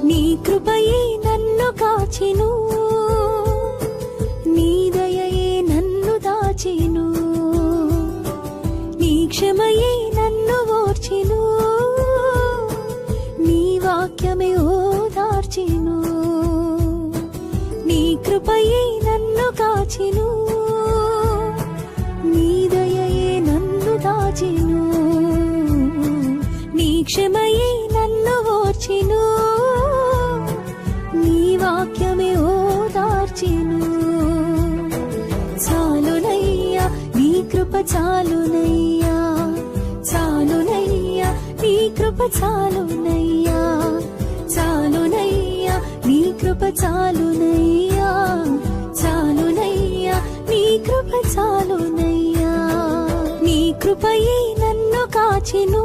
నీ కృపయే నన్ను కాచెను, నీ దయయే నన్ను దాచెను, నీ క్షమయే నన్ను ఓర్చెను, నీ వాక్యమే ఓదార్చెను. నీ కృపయే నన్ను కాచెను, నీ దయయే నన్ను దాచెను, నీ క్షమయే నన్ను ఓర్చెను, నీ వాక్యమే ఓదార్చెను. చాలునయ్యా నీ కృప చాలునయ్యా, చాలునయ్యా నీ కృప చాలునయ్యా, చాలునయ్యా నీ కృప చాలునయ్యా, చాలునయ్యా నీ కృప చాలునయ్యా. నీ కృపయే నన్ను కాచెను,